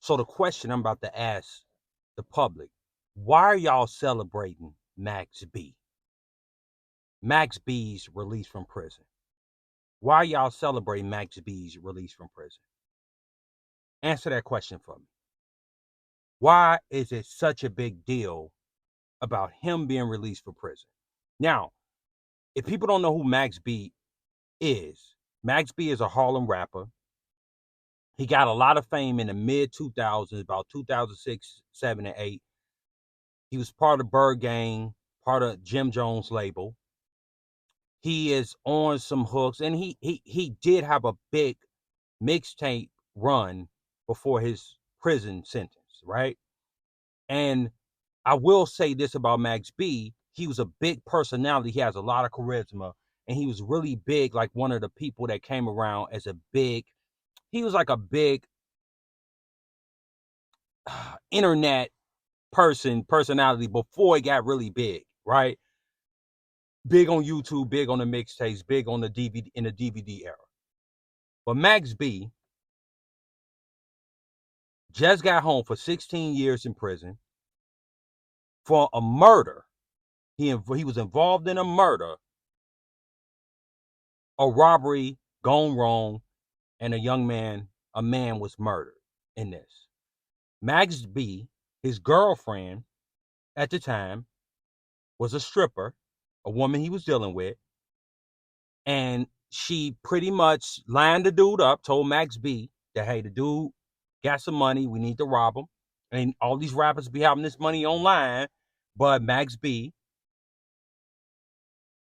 So the question I'm about to ask the public, why are y'all celebrating Max B? Max B's release from prison. Why are y'all celebrating Max B's release from prison? Answer that question for me. Why is it such a big deal about him being released from prison? Now, if people don't know who Max B is, Max B is a Harlem rapper. He got a lot of fame in the mid 2000s, about 2006, 7, and 8. He was part of Bird Gang, part of Jim Jones label. He is on some hooks, and he did have a big mixtape run before his prison sentence, right? And I will say this about Max B, he was a big personality. He has a lot of charisma, and he was really big, like one of the people that came around as a big, he was like a big internet personality before he got really big, right? Big on YouTube, big on the mixtapes, big on the DVD in the DVD era. But Max B just got home for 16 years in prison for a murder. He was involved in a murder, a robbery gone wrong, and a man was murdered in this. Max B, his girlfriend at the time, was a stripper, a woman he was dealing with, and she pretty much lined the dude up, told Max B that, hey, the dude got some money, we need to rob him. And all these rappers be having this money online, but Max B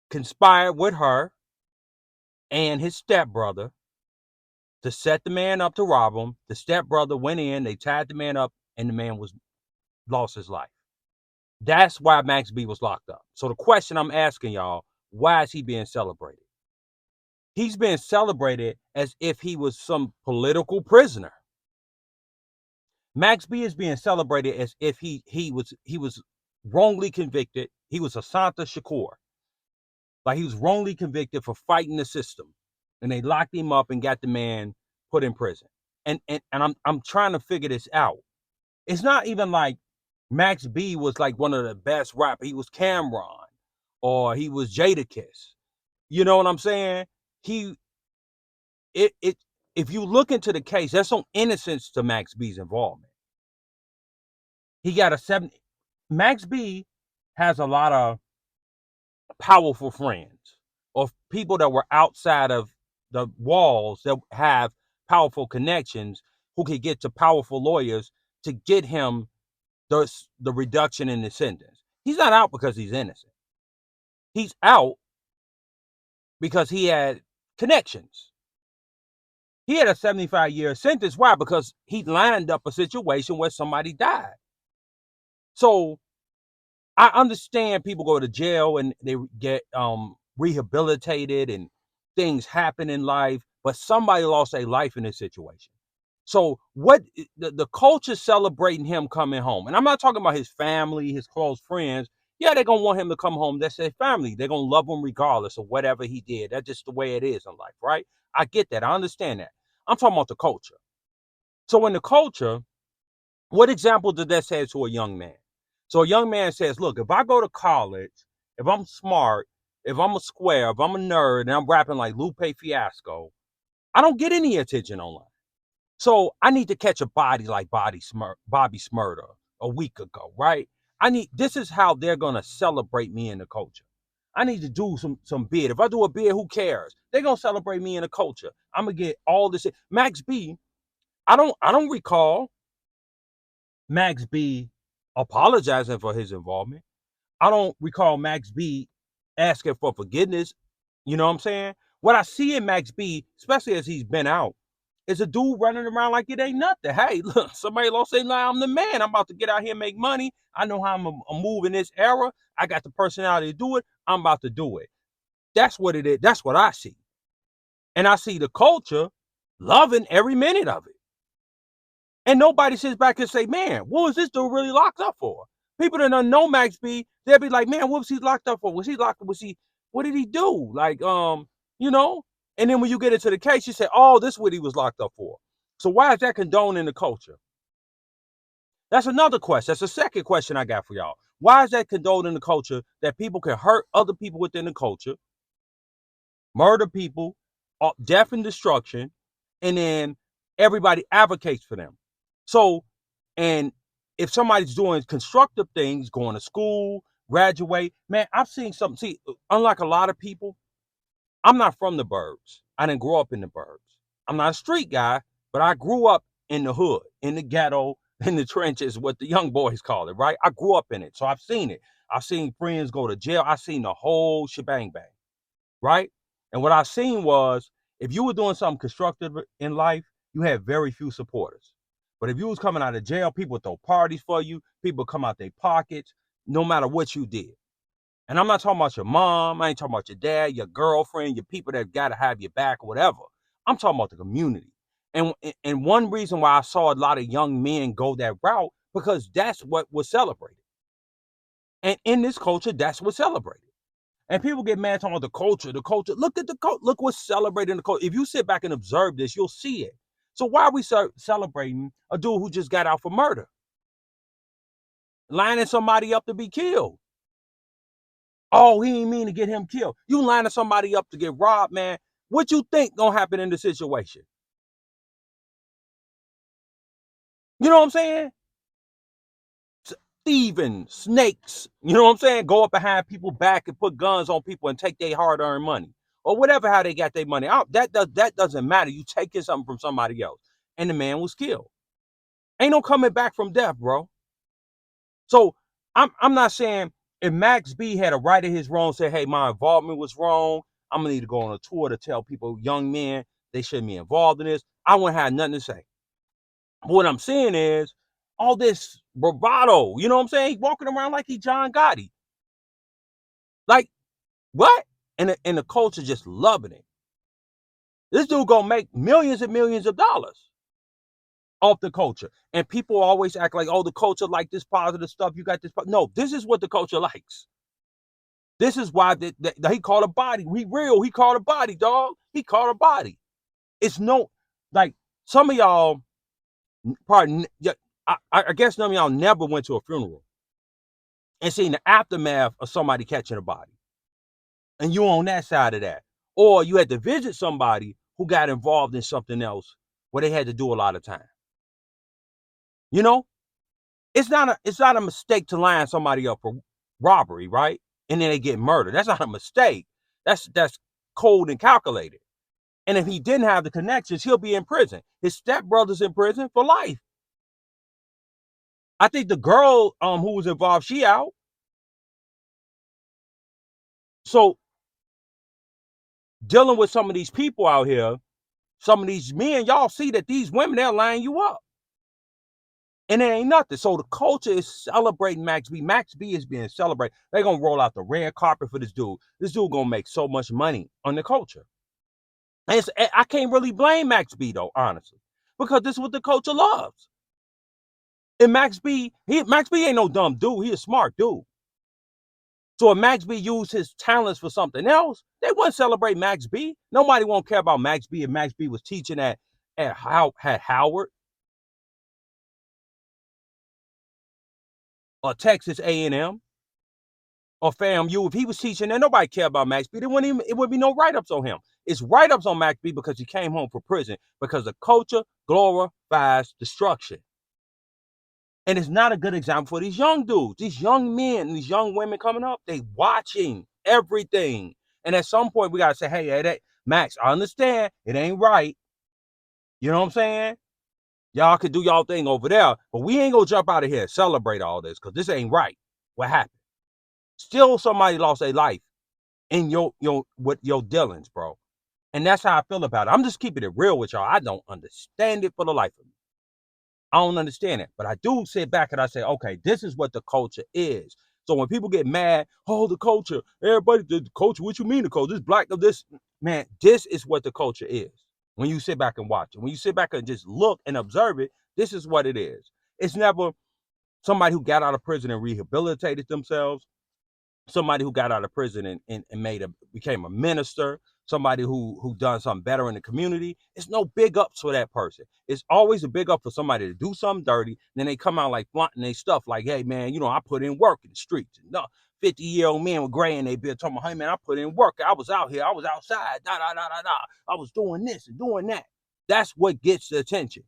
conspired with her and his stepbrother to set the man up to rob him. The stepbrother went in, they tied the man up, and the man lost his life. That's why Max B was locked up. So the question I'm asking y'all, why is he being celebrated? He's being celebrated as if he was some political prisoner. Max B is being celebrated as if he was wrongly convicted. He was Asanta Shakur. Like he was wrongly convicted for fighting the system. And they locked him up and got the man put in prison. And I'm trying to figure this out. It's not even like Max B was like one of the best rappers. He was Cameron or he was Jadakiss. You know what I'm saying? He it if you look into the case, there's some innocence to Max B's involvement. He got a 7. Max B has a lot of powerful friends or people that were outside of the walls that have powerful connections who could get to powerful lawyers to get him the reduction in the sentence. He's not out because he's innocent. He's out because he had connections. He had a 75-year sentence. Why? Because he lined up a situation where somebody died. So I understand people go to jail and they get rehabilitated and things happen in life, but somebody lost a life in this situation. So what the culture celebrating him coming home, and I'm not talking about his family, his close friends. Yeah, they're gonna want him to come home. That's their family. They're gonna love him regardless of whatever he did. That's just the way it is in life, right? I get that. I understand that. I'm talking about the culture. So in the culture, what example did that say to a young man? So a young man says, look, if I go to college, if I'm smart, if I'm a square, if I'm a nerd, and I'm rapping like Lupe Fiasco, I don't get any attention online. So I need to catch a body like Bobby Smurda a week ago, right? This is how they're gonna celebrate me in the culture. I need to do some bid. If I do a bid, who cares? They're gonna celebrate me in the culture. I'm gonna get all this. Max B, I don't recall Max B apologizing for his involvement. I don't recall Max B asking for forgiveness. You know what I'm saying? What I see in Max B, especially as he's been out, is a dude running around like it ain't nothing. Hey, look, somebody lost their line. I'm the man. I'm about to get out here and make money. I know how I'm a move in this era. I got the personality to do it. I'm about to do it. That's what it is. That's what I see. And I see the culture loving every minute of it. And nobody sits back and say, man, what was this dude really locked up for? People that don't know Max B, they'll be like, man, what was he locked up for? Was he locked up? What did he do? Like, you know? And then when you get into the case, you say, oh, this is what he was locked up for. So why is that condoning the culture? That's another question. That's the second question I got for y'all. Why is that condoned in the culture that people can hurt other people within the culture, murder people, death and destruction, and then everybody advocates for them? So, and if somebody's doing constructive things, going to school, graduate, man, I've seen something. See, unlike a lot of people, I'm not from the burbs. I didn't grow up in the burbs. I'm not a street guy, but I grew up in the hood, in the ghetto, in the trenches, what the young boys call it, right? I grew up in it. So I've seen it. I've seen friends go to jail. I've seen the whole shebang bang, right? And what I've seen was if you were doing something constructive in life, you had very few supporters. But if you was coming out of jail, people would throw parties for you, people would come out their pockets, no matter what you did. And I'm not talking about your mom. I ain't talking about your dad, your girlfriend, your people that got to have your back or whatever. I'm talking about the community. And one reason why I saw a lot of young men go that route, because that's what was celebrated. And in this culture, that's what's celebrated. And people get mad talking about the culture, the culture. Look at the culture. Look what's celebrated in the culture. If you sit back and observe this, you'll see it. So why are we celebrating a dude who just got out for murder? Lining somebody up to be killed. Oh, he ain't mean to get him killed. You lining somebody up to get robbed, man. What you think gonna happen in the situation? You know what I'm saying? Thieving, snakes. You know what I'm saying? Go up behind people back and put guns on people and take their hard-earned money. Or whatever, how they got their money. That doesn't matter. You taking something from somebody else. And the man was killed. Ain't no coming back from death, bro. So I'm not saying if Max B had a right of his wrong, say, hey, my involvement was wrong. I'm gonna need to go on a tour to tell people, young men, they shouldn't be involved in this. I wouldn't have nothing to say. But what I'm saying is all this bravado, you know what I'm saying? He's walking around like he John Gotti. Like, what? And the culture just loving it. This dude gonna make millions and millions of dollars off the culture. And people always act like, oh, the culture like this positive stuff. You got this. No, this is what the culture likes. This is why he called a body. He real. He called a body, dog. He called a body. It's no, like, some of y'all, probably, I guess some of y'all never went to a funeral and seen the aftermath of somebody catching a body. And you on that side of that. Or you had to visit somebody who got involved in something else where they had to do a lot of time. You know? It's not a mistake to line somebody up for robbery, right? And then they get murdered. That's not a mistake. That's cold and calculated. And if he didn't have the connections, he'll be in prison. His stepbrother's in prison for life. I think the girl who was involved, she out. So dealing with some of these people out here, some of these men, y'all see that these women, they'll line you up. And it ain't nothing. So the culture is celebrating Max B. Max B is being celebrated. They're going to roll out the red carpet for this dude. This dude going to make so much money on the culture. And I can't really blame Max B, though, honestly, because this is what the culture loves. And Max B ain't no dumb dude. He a smart dude. So if Max B used his talents for something else, they wouldn't celebrate Max B. Nobody won't care about Max B if Max B was teaching at Howard or Texas A&M or FAMU. If he was teaching there, nobody care about Max B. It would be no write-ups on him. It's write-ups on Max B because he came home from prison, because the culture glorifies destruction. And it's not a good example for these young dudes, these young men, these young women coming up. They watching everything. And at some point, we got to say, hey, Max, I understand. It ain't right. You know what I'm saying? Y'all can do y'all thing over there, but we ain't going to jump out of here and celebrate all this because this ain't right. What happened? Still somebody lost their life in your dealings, bro. And that's how I feel about it. I'm just keeping it real with y'all. I don't understand it for the life of me. I don't understand it. But I do sit back and I say, okay, this is what the culture is. So when people get mad, oh, the culture, everybody, the culture, what you mean the culture? This black of this, man, this is what the culture is. When you sit back and watch it, when you sit back and just look and observe it, this is what it is. It's never somebody who got out of prison and rehabilitated themselves, somebody who got out of prison and became a minister, somebody who done something better in the community, it's no big ups for that person. It's always a big up for somebody to do something dirty. Then they come out like flaunting their stuff like, hey, man, I put in work in the streets. And 50-year-old man with gray in their beard talking about, hey, man, I put in work. I was out here. I was outside. I was doing this and doing that. That's what gets the attention.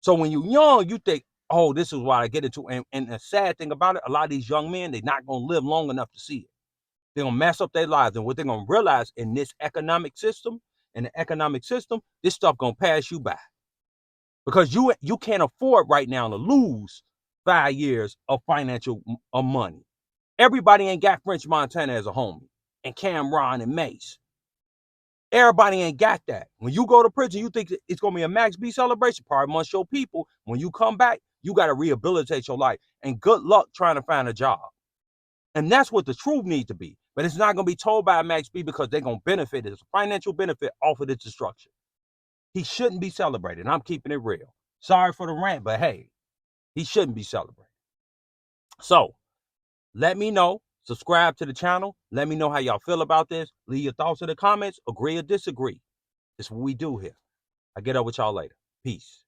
So when you're young, you think, oh, this is what I get into. And the sad thing about it, a lot of these young men, they're not going to live long enough to see it. They're going to mess up their lives. And what they're going to realize in this economic system, this stuff going to pass you by. Because you can't afford right now to lose 5 years of financial money. Everybody ain't got French Montana as a homie, and Cameron and Mace. Everybody ain't got that. When you go to prison, you think it's going to be a Max B celebration. Probably amongst your people. When you come back, you got to rehabilitate your life. And good luck trying to find a job. And that's what the truth needs to be. But it's not going to be told by a Max B because they're going to benefit. It's a financial benefit off of this destruction. He shouldn't be celebrated. I'm keeping it real. Sorry for the rant, but hey, he shouldn't be celebrated. So, let me know. Subscribe to the channel. Let me know how y'all feel about this. Leave your thoughts in the comments. Agree or disagree. That's what we do here. I'll get up with y'all later. Peace.